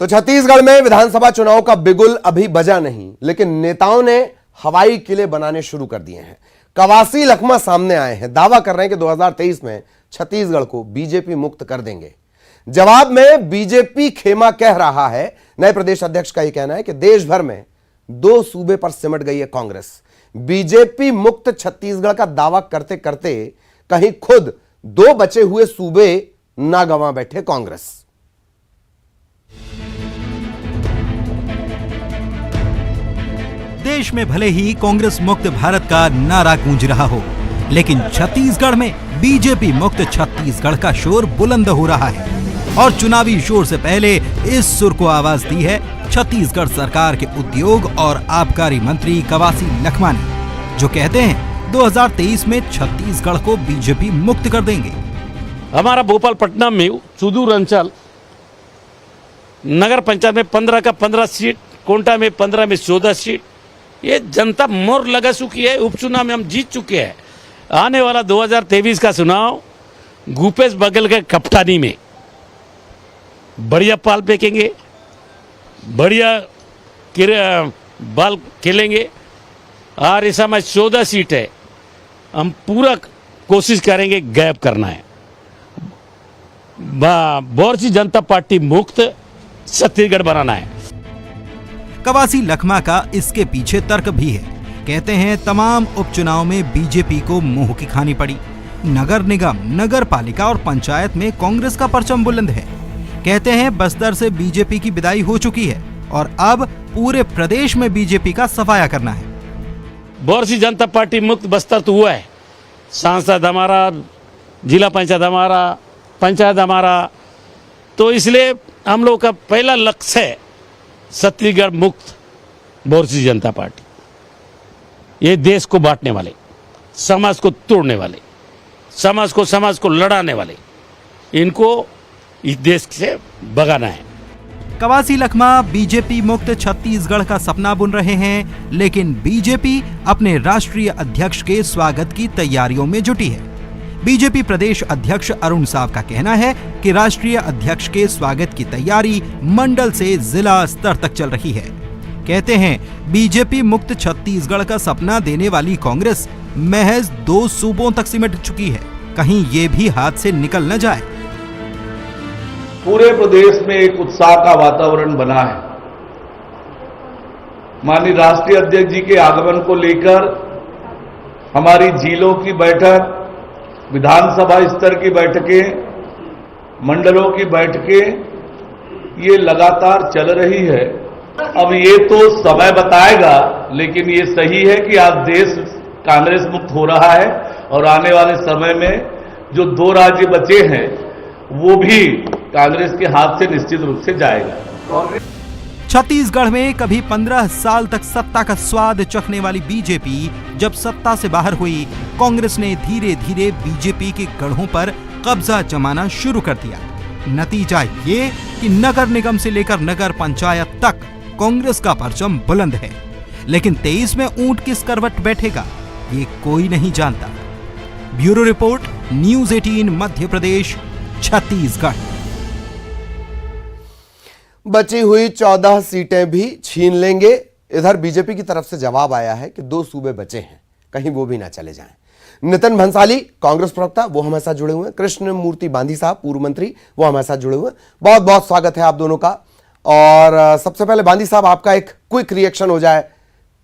तो छत्तीसगढ़ में विधानसभा चुनाव का बिगुल अभी बजा नहीं, लेकिन नेताओं ने हवाई किले बनाने शुरू कर दिए हैं। कवासी लखमा सामने आए हैं, दावा कर रहे हैं कि 2023 में छत्तीसगढ़ को बीजेपी मुक्त कर देंगे। जवाब में बीजेपी खेमा कह रहा है। नए प्रदेश अध्यक्ष का यह कहना है कि देश भर में 2 सूबे पर सिमट गई है कांग्रेस। बीजेपी मुक्त छत्तीसगढ़ का दावा करते करते कहीं खुद 2 बचे हुए सूबे ना गंवा बैठे कांग्रेस। देश में भले ही कांग्रेस मुक्त भारत का नारा गूंज रहा हो, लेकिन छत्तीसगढ़ में बीजेपी मुक्त छत्तीसगढ़ का शोर बुलंद हो रहा है। और चुनावी शोर से पहले इस सुर को आवाज दी है छत्तीसगढ़ सरकार के उद्योग और आबकारी मंत्री कवासी लखमा ने, जो कहते हैं 2023 में छत्तीसगढ़ को बीजेपी मुक्त कर देंगे। हमारा भोपालपट्टनम में सुदूर अंचल नगर पंचायत में 15 का 15 सीट, कोंटा में 15 में 14 सीट, ये जनता मोर लगा चुकी है। उपचुनाव में हम जीत चुके हैं। आने वाला 2023 का चुनाव भूपेश बघेल के कप्तानी में बढ़िया पाल फेंकेंगे, बढ़िया बाल खेलेंगे। और इस समय 14 सीट है, हम पूरा कोशिश करेंगे गायब करना है। भारतीय जनता पार्टी मुक्त छत्तीसगढ़ बनाना है। कवासी लखमा का इसके पीछे तर्क भी है। कहते हैं तमाम उपचुनाव में बीजेपी को मुंह की खानी पड़ी। नगर निगम, नगर पालिका और पंचायत में कांग्रेस का परचम बुलंद है। कहते हैं बस्तर से बीजेपी की विदाई हो चुकी है और अब पूरे प्रदेश में बीजेपी का सफाया करना है। भारतीय जनता पार्टी मुक्त बस्तर तो हुआ है। सांसद हमारा, जिला पंचायत हमारा, पंचायत हमारा, तो इसलिए हम लोग का पहला लक्ष्य है छत्तीसगढ़ मुक्त भारतीय जनता पार्टी। ये देश को बांटने वाले, समाज को तोड़ने वाले, समाज को लड़ाने वाले, इनको इस देश से भगाना है। कवासी लखमा बीजेपी मुक्त छत्तीसगढ़ का सपना बुन रहे हैं, लेकिन बीजेपी अपने राष्ट्रीय अध्यक्ष के स्वागत की तैयारियों में जुटी है। बीजेपी प्रदेश अध्यक्ष अरुण साव का कहना है कि राष्ट्रीय अध्यक्ष के स्वागत की तैयारी मंडल से जिला स्तर तक चल रही है। कहते हैं बीजेपी मुक्त छत्तीसगढ़ का सपना देने वाली कांग्रेस महज 2 सूबों तक सिमट चुकी है। कहीं ये भी हाथ से निकल न जाए। पूरे प्रदेश में एक उत्साह का वातावरण बना है। माननीय राष्ट्रीय अध्यक्ष जी के आगमन को लेकर हमारी जिलों की बैठक, विधानसभा स्तर की बैठकें, मंडलों की बैठकें ये लगातार चल रही है। अब ये तो समय बताएगा, लेकिन ये सही है कि आज देश कांग्रेस मुक्त हो रहा है और आने वाले समय में जो 2 राज्य बचे हैं वो भी कांग्रेस के हाथ से निश्चित रूप से जाएगा। छत्तीसगढ़ में कभी 15 साल तक सत्ता का स्वाद चखने वाली बीजेपी जब सत्ता से बाहर हुई, कांग्रेस ने धीरे धीरे बीजेपी के गढ़ों पर कब्जा जमाना शुरू कर दिया। नतीजा ये कि नगर निगम से लेकर नगर पंचायत तक कांग्रेस का परचम बुलंद है। लेकिन 23 में ऊंट किस करवट बैठेगा, ये कोई नहीं जानता। Bureau report, news 18 Madhya Pradesh, Chhattisgarh. बची हुई 14 सीटें भी छीन लेंगे। इधर बीजेपी की तरफ से जवाब आया है कि 2 सूबे बचे हैं, कहीं वो भी ना चले जाएं। नितिन भंसाली कांग्रेस प्रवक्ता, वो हमारे साथ जुड़े हुए हैं। कृष्ण मूर्ति बांधी साहब पूर्व मंत्री, वो हमारे साथ जुड़े हुए हैं। बहुत बहुत स्वागत है आप दोनों का। और सबसे पहले बांधी साहब, आपका एक क्विक रिएक्शन हो जाए,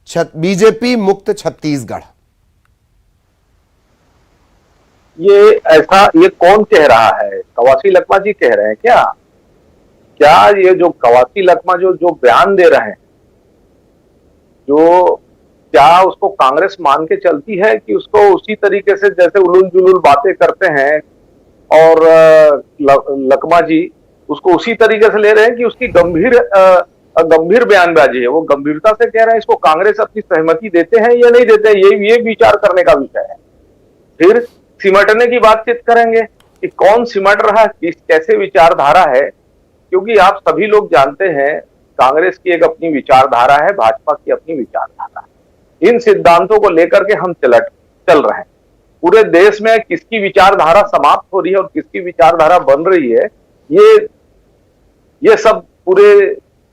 बीजेपी मुक्त छत्तीसगढ़। ये कौन कह रहा है? कवासी लखमा जी कह रहे हैं क्या ये जो कवासी लखमा जो बयान दे रहे हैं, जो क्या उसको कांग्रेस मान के चलती है कि उसको उसी तरीके से जैसे उलूल जुलूल बातें करते हैं और लखमा जी उसको उसी तरीके से ले रहे हैं कि उसकी गंभीर बयानबाजी है, वो गंभीरता से कह रहे हैं? इसको कांग्रेस अपनी सहमति देते हैं या नहीं देते हैं, ये विचार करने का विषय है। फिर सिमटने की बातचीत करेंगे कि कौन सिमट रहा है, कैसे विचारधारा है, क्योंकि आप सभी लोग जानते हैं कांग्रेस की एक अपनी विचारधारा है, भाजपा की अपनी विचारधारा है। इन सिद्धांतों को लेकर के हम चल रहे हैं। पूरे देश में किसकी विचारधारा समाप्त हो रही है और किसकी विचारधारा बन रही है, ये सब पूरे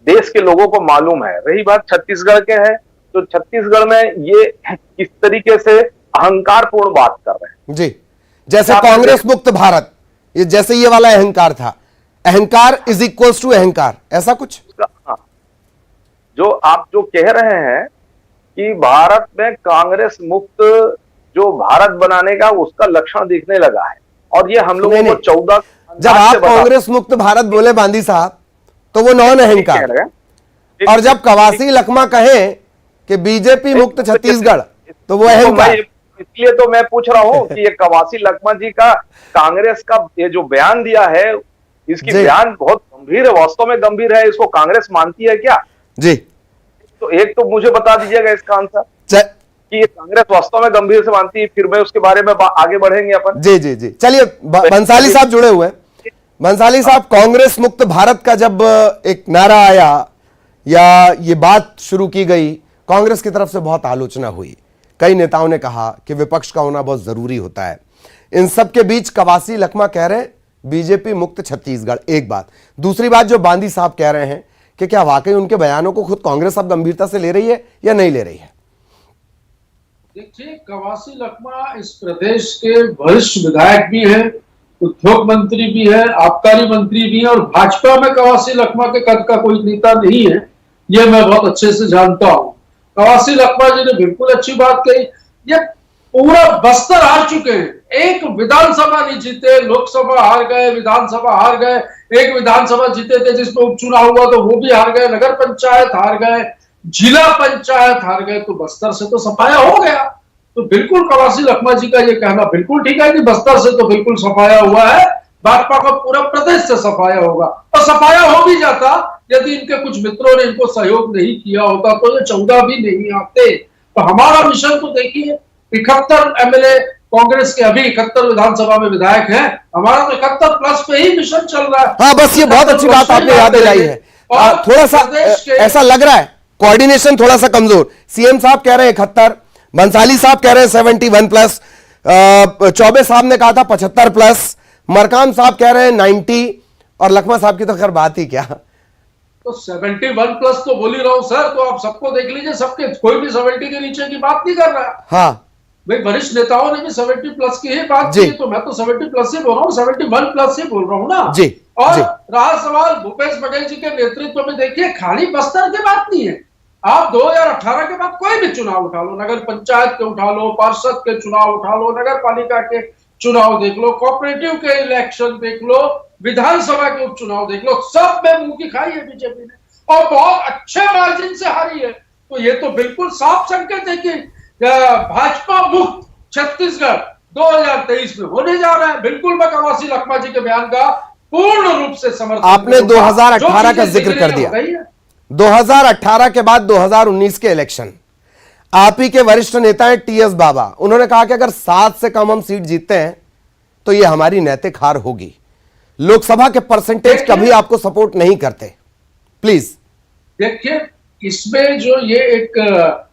देश के लोगों को मालूम है। रही बात छत्तीसगढ़ के है, तो छत्तीसगढ़ में ये किस तरीके से अहंकारपूर्ण बात कर रहे हैं। जी, जैसे कांग्रेस मुक्त भारत, ये जैसे ये वाला अहंकार था, अहंकार इज इक्वल्स टू अहंकार, ऐसा कुछ। हाँ, जो आप जो कह रहे हैं कि भारत में कांग्रेस मुक्त जो भारत बनाने का उसका लक्षण दिखने लगा है, और ये हम लोगों को 14 जब आप कांग्रेस मुक्त भारत बोले बांदी साहब, तो वो नॉन अहंकार, और जब कवासी लखमा कहें कि बीजेपी मुक्त छत्तीसगढ़, तो वो अहंकार। इसलिए तो मैं पूछ रहा हूं कि ये कवासी लखमा जी का कांग्रेस का ये जो बयान दिया है, इसकी बयान बहुत गंभीर है, वास्तव में गंभीर है। इसको कांग्रेस मानती है क्या? जी, तो एक तो मुझे बता दीजिएगा इसका आंसर कि ये कांग्रेस वास्तव में गंभीर से मानती है, फिर मैं उसके बारे में आगे बढ़ेंगे अपन। जी जी जी, चलिए बंसाली साहब जुड़े हुए हैं। बंसाली साहब, कांग्रेस मुक्त भारत का जब एक नारा आया या ये बात शुरू की गई, कांग्रेस की तरफ से बहुत आलोचना हुई। कई नेताओं ने कहा कि विपक्ष का होना बहुत जरूरी होता है। इन सब के बीच कवासी लखमा कह रहे हैं बीजेपी मुक्त छत्तीसगढ़, एक बात। दूसरी बात जो बांदी साहब कह रहे हैं कि क्या वाकई उनके बयानों को खुद कांग्रेस अब गंभीरता से ले रही है या नहीं ले रही है? देखिए, कवासी लखमा इस प्रदेश के वरिष्ठ विधायक भी हैं, उद्योग मंत्री भी है, आबकारी मंत्री भी है, और भाजपा में कवासी लखमा के कद का कोई नेता नहीं है, ये मैं बहुत अच्छे से जानता हूं। कवासी लखमा जी ने बिल्कुल अच्छी बात कही। ये पूरा बस्तर हार चुके हैं, एक विधानसभा नहीं जीते, लोकसभा हार गए, विधानसभा हार गए, एक विधानसभा जीते थे जिसमें उपचुनाव हुआ तो वो भी हार गए, नगर पंचायत हार गए, जिला पंचायत हार गए, तो बस्तर से तो सफाया हो गया। तो बिल्कुल कवासी लखमा जी का ये कहना बिल्कुल ठीक है कि बस्तर से तो बिल्कुल सफाया हुआ है, भाजपा का पूरा प्रदेश से सफाया होगा, और सफाया हो भी जाता यदि इनके कुछ मित्रों ने इनको सहयोग नहीं किया होता तो ये 14 भी नहीं आते। तो हमारा मिशन तो देखिए, 71 एमएलए कांग्रेस के अभी 71 विधानसभा में विधायक हैं, हमारा तो 71 प्लस पे ही मिशन चल रहा है। हाँ, बस ये बहुत अच्छी बात आपने याद दिलाई है। थोड़ा सा ऐसा लग रहा है कोऑर्डिनेशन थोड़ा सा कमजोर। सीएम साहब कह रहे हैं 71, बंसाली साहब कह रहे हैं 71 प्लस, चौबे साहब ने कहा था 75 प्लस, मरकाम साहब कह रहे हैं 90, और लखमा साहब की तो खैर बात ही क्या। तो 71 प्लस तो बोल ही रहा हूं सर, तो आप सबको देख लीजिए, सबके कोई भी 70 के नीचे की बात नहीं कर रहा है। हाँ भाई, वरिष्ठ नेताओं ने भी 70 प्लस की ही बात की, तो मैं तो 70 प्लस ही बोल रहा हूँ, 71 प्लस ही बोल रहा हूँ ना जी। और जी। रहा सवाल भूपेश बघेल जी के नेतृत्व में, देखिए खाली बस्तर की बात नहीं है, आप 2018 के बाद कोई भी चुनाव उठा लो, नगर पंचायत के उठा लो, पार्षद के चुनाव उठा लो, नगर पालिका के चुनाव देख लो, कोऑपरेटिव के इलेक्शन देख लो, विधानसभा के उपचुनाव देख लो, सब में मुंह की खाई है बीजेपी ने, और बहुत अच्छे मार्जिन से हारी है। तो ये तो बिल्कुल साफ संकेत है कि भाजपा मुक्त छत्तीसगढ़ 2023 में होने जा रहा है। बिल्कुल मैं कवासी लखमा जी के बयान का पूर्ण रूप से समर्थन। आपने 2018 का जिक्र कर दिया, 2018 के बाद 2019 के इलेक्शन, आप ही के वरिष्ठ नेता हैं टीएस बाबा, उन्होंने कहा कि अगर 7 से कम हम सीट जीतते हैं तो यह हमारी नैतिक हार होगी। लोकसभा के परसेंटेज कभी आपको सपोर्ट नहीं करते। प्लीज देखिए, इसमें जो ये एक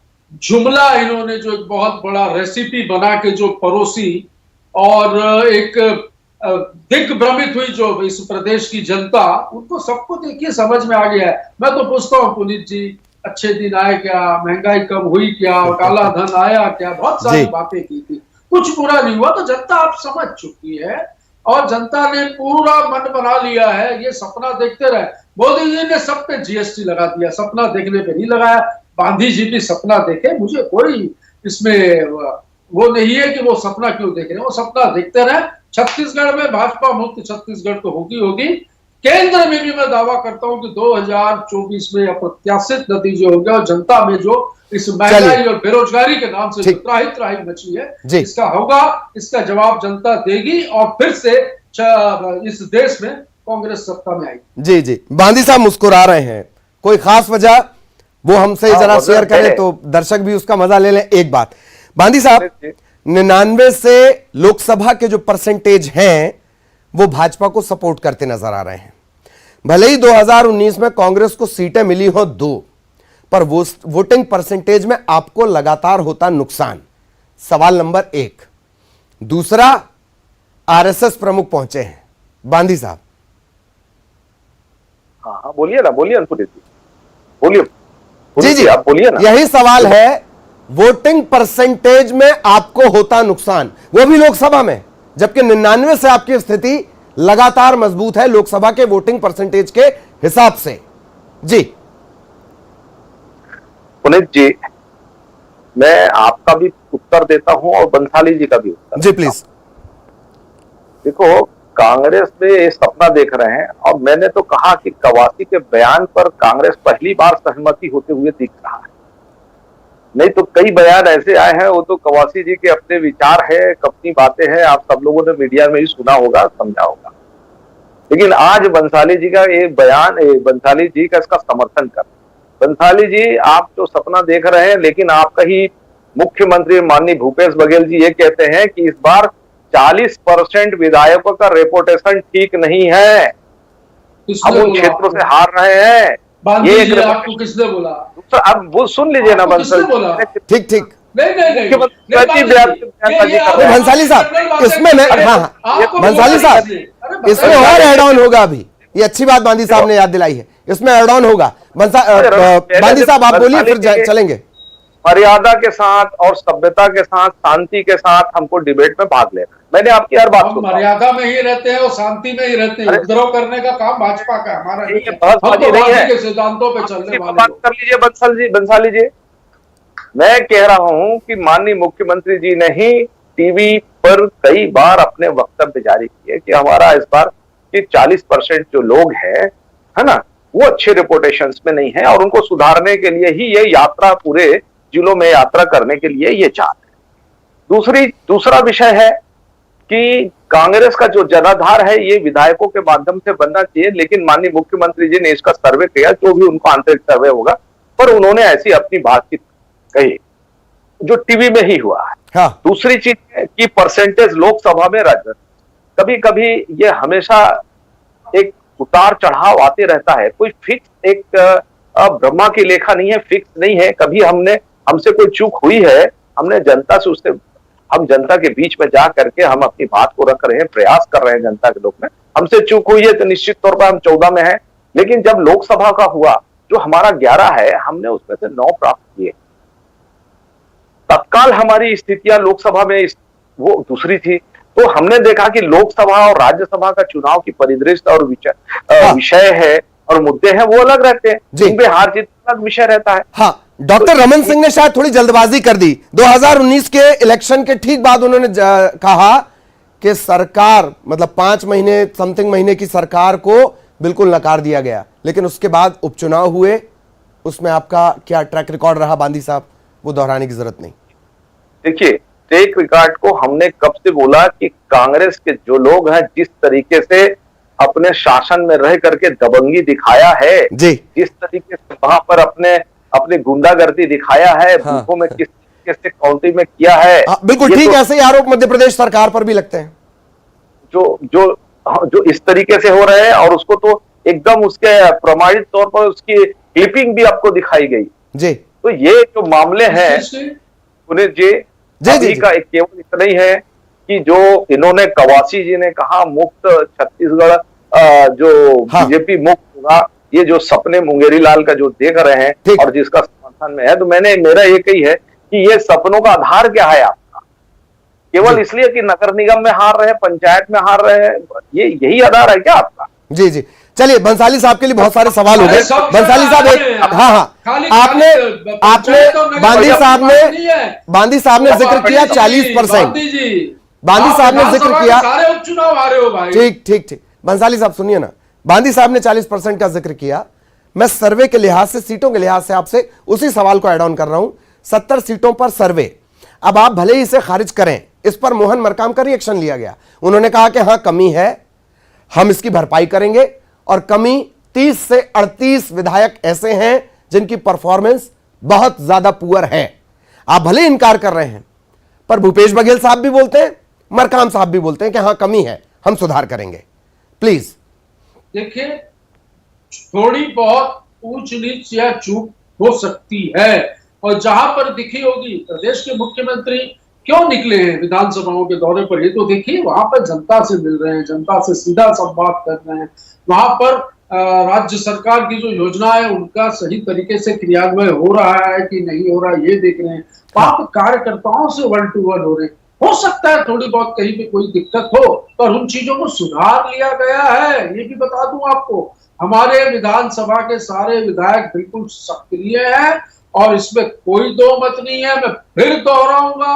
जुमला इन्होंने जो एक बहुत बड़ा रेसिपी बना के जो परोसी, और एक दिग्भ्रमित हुई जो इस प्रदेश की जनता, उनको सबको देखिए समझ में आ गया है। मैं तो पूछता हूँ पुनीत जी, अच्छे दिन आए क्या, महंगाई कम हुई क्या, काला धन आया क्या, बहुत सारी बातें की थी, कुछ पूरा नहीं हुआ। तो जनता आप समझ चुकी है, और जनता ने पूरा मन बना लिया है। ये सपना देखते रहे, मोदी जी ने सब पे जीएसटी लगा दिया, सपना देखने पे नहीं लगाया। गांधी जी भी सपना देखे, मुझे कोई इसमें वो नहीं है कि वो सपना क्यों देख रहे हैं, वो सपना देखते रहे। छत्तीसगढ़ में भाजपा मुक्त छत्तीसगढ़ तो होगी। केंद्र में भी मैं दावा करता हूं कि 2024 में अप्रत्याशित नतीजे होंगे, और जनता में जो इस महंगाई और बेरोजगारी के नाम से त्राही मची है, इसका होगा, इसका जवाब जनता देगी, और फिर से इस देश में कांग्रेस सत्ता में आएगी। जी जी। बांदी साहब मुस्कुरा रहे हैं, कोई खास वजह वो हमसे जरा शेयर करें तो दर्शक भी उसका मजा ले लें। एक बात बांदी साहब, 99 से लोकसभा के जो परसेंटेज हैं वो भाजपा को सपोर्ट करते नजर आ रहे हैं। भले ही 2019 में कांग्रेस को सीटें मिली हो 2, पर वोटिंग परसेंटेज में आपको लगातार होता नुकसान। सवाल नंबर 1। दूसरा, आरएसएस प्रमुख पहुंचे हैं। बांदी साहब, हाँ हाँ, बोलिए ना, बोलिए अंकुरित जी, बोलिए जी जी, आप बोलिए ना। यही सवाल है, वोटिंग परसेंटेज में आपको होता नुकसान, वो भी लोकसभा में, जबकि 99 से आपकी स्थिति लगातार मजबूत है लोकसभा के वोटिंग परसेंटेज के हिसाब से। जी पुनीत जी, मैं आपका भी उत्तर देता हूं और बंसाली जी का भी उत्तर जी देता प्लीज। हूं। देखो, कांग्रेस में ये सपना देख रहे हैं, और मैंने तो कहा कि कवासी के बयान पर कांग्रेस पहली बार सहमति होते हुए दिख रहा है। नहीं तो कई बयान ऐसे आए हैं, वो तो कवासी जी के अपने विचार है, अपनी बातें हैं, आप सब लोगों ने मीडिया में ही सुना होगा, समझा होगा। लेकिन आज बंसाली जी का ये बयान, बंसाली जी का इसका समर्थन कर, बंसाली जी आप जो सपना देख रहे हैं, लेकिन आपका ही मुख्यमंत्री माननीय भूपेश बघेल जी ये कहते हैं कि इस बार 40% विधायकों का रेपुटेशन ठीक नहीं है, हम उन क्षेत्रों से हार रहे हैं। ये एक आपको किसने बोला? दूसरा, अब वो सुन लीजिए ना बंसाली, ठीक ठीक, नहीं भंसाली साहब, इसमें मैं, हाँ भंसाली साहब, इसमें और ऐड ऑन होगा। अभी ये अच्छी बात बांदी साहब ने याद दिलाई है, इसमें ऐड ऑन होगा। बांदी साहब आप बोलिए, फिर चलेंगे। मर्यादा के साथ और सभ्यता के साथ, शांति के साथ हमको डिबेट में भाग लेना है। मैंने आपकी हर बात सुना, मर्यादा में ही रहते हैं और शांति में ही रहते हैं। उपद्रव करने का काम भाजपा का, हमारा नहीं है। बहसबाजी नहीं है, के सिद्धांतों पे चलने वाले बात कर लीजिए बंसाली जी। मैं कह रहा हूं कि माननीय मुख्यमंत्री जी ने ही टीवी पर कई बार अपने वक्तव्य जारी किए कि हमारा इस बार कि 40% जो लोग हैं, है ना, वो अच्छे रिपोर्टेशंस में नहीं है, और उनको सुधारने के लिए ही ये यात्रा, पूरे जिलों में यात्रा करने के लिए ये चाहते हैं। दूसरा विषय है कि कांग्रेस का जो जनाधार है ये विधायकों के माध्यम से बनना चाहिए, लेकिन माननीय मुख्यमंत्री जी ने इसका सर्वे किया, जो भी उनको आंतरिक सर्वे होगा, पर उन्होंने ऐसी अपनी बातचीत कही जो टीवी में ही हुआ है। हाँ। दूसरी चीज है कि परसेंटेज लोकसभा में राजनीति, कभी कभी ये हमेशा एक उतार चढ़ाव आते रहता है, कोई फिक्स एक ब्रह्मा की लेखा नहीं है, फिक्स नहीं है। कभी हमसे कोई चूक हुई है, हमने जनता से उससे, हम जनता के बीच में जा करके हम अपनी बात को रख रहे हैं, प्रयास कर रहे हैं जनता के लोग में। हमसे चूक हुई है तो निश्चित तौर पर हम 14 में हैं, लेकिन जब लोकसभा का हुआ, जो हमारा 11 है, हमने उसमें से 9 प्राप्त किए। तत्काल हमारी स्थितियां लोकसभा में वो दूसरी थी, तो हमने देखा कि लोकसभा और राज्यसभा का चुनाव की परिदृश्य और विषय है और मुद्दे हैं, वो अलग रहते हैं, जिनपे हार जीत अलग विषय रहता है। हाँ, डॉक्टर रमन सिंह ने शायद थोड़ी जल्दबाजी कर दी। 2019 के इलेक्शन के ठीक बाद उन्होंने कहा कि सरकार, मतलब 5 महीने समथिंग महीने की सरकार को बिल्कुल नकार दिया गया, लेकिन उसके बाद उपचुनाव हुए, उसमें आपका क्या ट्रैक रिकॉर्ड रहा बांदी साहब, वो दोहराने की जरूरत नहीं। देखिए, ट्रैक रिकॉर्ड को हमने कब से बोला कि कांग्रेस के जो लोग हैं, जिस तरीके से अपने शासन में रह करके दबंगी दिखाया है, जिस तरीके से वहां पर अपने गुंडागर्दी दिखाया है, बूथों में किस तरीके से काउंटिंग में किया है, बिल्कुल ठीक। ऐसे ही आरोप मध्य प्रदेश सरकार पर भी लगते हैं, जो इस तरीके से हो रहे हैं, और उसको तो एकदम उसके प्रमाणित तौर पर उसकी क्लिपिंग भी आपको दिखाई गई जी। तो ये जो मामले हैं पुनीत जी, अभी का केवल इतना ही है कि जो इन्होंने कवासी जी ने कहा मुक्त छत्तीसगढ़, जो बीजेपी मुक्त होगा, ये जो सपने मुंगेरी लाल का जो देख रहे हैं और जिसका समर्थन में है, तो मेरा एक ही है कि ये सपनों का आधार क्या है आपका? केवल इसलिए कि नगर निगम में हार रहे हैं, पंचायत में हार रहे हैं, ये यही आधार है क्या आपका? जी जी, चलिए बंसाली साहब के लिए बहुत सारे सवाल हो गए। बंसाली साहब आपने बांदी साहब ने जिक्र किया 40%, बांदी साहब ने जिक्र किया, सारे उपचुनाव हारे हो भाई। ठीक। बंसाली साहब सुनिए ना, बांदी साहब ने 40% का जिक्र किया। मैं सर्वे के लिहाज से, सीटों के लिहाज से आपसे उसी सवाल को ऐड ऑन कर रहा हूं। 70 सीटों पर सर्वे, अब आप भले ही इसे खारिज करें, इस पर मोहन मरकाम का रिएक्शन लिया गया। उन्होंने कहा कि हां कमी है, हम इसकी भरपाई करेंगे, और कमी 30 से 38 विधायक ऐसे हैं जिनकी परफॉर्मेंस बहुत ज्यादा पुअर है। आप भले इनकार कर रहे हैं, पर भूपेश बघेल साहब भी बोलते हैं, मरकाम साहब भी बोलते हैं कि हां कमी है, हम सुधार करेंगे। प्लीज देखिए, थोड़ी बहुत ऊंच नीच या चूक हो सकती है, और जहां पर दिखी होगी, प्रदेश के मुख्यमंत्री क्यों निकले हैं विधानसभाओं के दौरे पर, ये तो देखिए, वहां पर जनता से मिल रहे हैं, जनता से सीधा संवाद कर रहे हैं, वहां पर राज्य सरकार की जो योजना है उनका सही तरीके से क्रियान्वयन हो रहा है कि नहीं हो रहा है, ये देख रहे हैं। पाप कार्यकर्ताओं से 1 to 1 हो रहे हैं। हो सकता है थोड़ी बहुत कहीं पे कोई दिक्कत हो, पर उन चीजों को सुधार लिया गया है। ये भी बता दूं आपको, हमारे विधानसभा के सारे विधायक बिल्कुल सक्रिय हैं और इसमें कोई दो मत नहीं है। मैं फिर दोहराऊंगा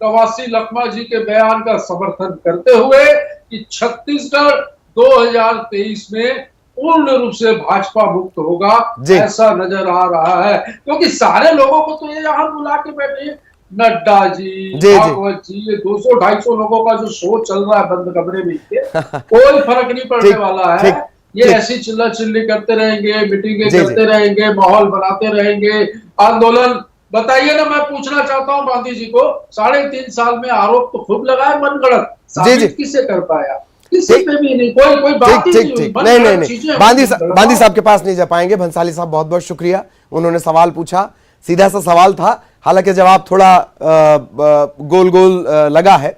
कवासी लखमा जी के बयान का समर्थन करते हुए कि छत्तीसगढ़ 2023 में पूर्ण रूप से भाजपा मुक्त होगा, ऐसा नजर आ रहा है। क्योंकि सारे लोगों को तो ये यहाँ बुला के बैठे, नड्डा जी, भागवत जी, ये 200-250 लोगों का जो शो चल रहा है बंद कमरे में, कोई फर्क नहीं पड़ने वाला है। ये ऐसी चिल्ला चिल्ली करते रहेंगे, मीटिंगें करते रहेंगे, माहौल बनाते रहेंगे, आंदोलन। बताइए ना, मैं पूछना चाहता हूँ गांधी जी को, 3.5 साल में आरोप तो खूब लगाए मनगढ़ंत, साबित किससे कर पाया? किसी पे भी नहीं, कोई बात ही नहीं हुई। नहीं, बांदी साहब के पास नहीं जा पाएंगे। भंसाली साहब बहुत बहुत शुक्रिया, उन्होंने सवाल पूछा, सीधा सा सवाल था, हालांकि जवाब थोड़ा गोल गोल लगा है।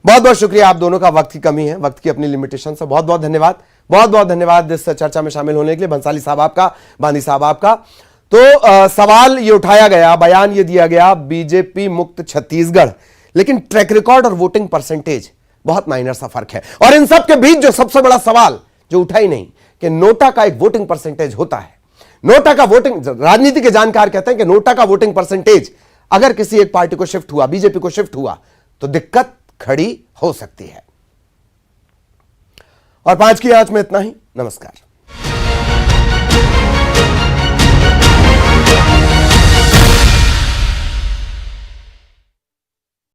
बहुत बहुत शुक्रिया, आप दोनों का वक्त की कमी है, वक्त की अपनी लिमिटेशन से बहुत बहुत धन्यवाद। बहुत बहुत धन्यवाद इस चर्चा में शामिल होने के लिए, भंसाली साहब आपका, बांदी साहब आपका। तो सवाल ये उठाया गया, बयान ये दिया गया बीजेपी मुक्त छत्तीसगढ़, लेकिन ट्रैक रिकॉर्ड और वोटिंग परसेंटेज बहुत माइनर सा फर्क है। और इन सब के बीच जो सबसे बड़ा सवाल जो उठा ही नहीं कि नोटा का एक वोटिंग परसेंटेज होता है। नोटा का वोटिंग, राजनीति के जानकार कहते हैं कि नोटा का वोटिंग परसेंटेज अगर किसी एक पार्टी को शिफ्ट हुआ, बीजेपी को शिफ्ट हुआ, तो दिक्कत खड़ी हो सकती है। और 5 की आंच में इतना ही। नमस्कार।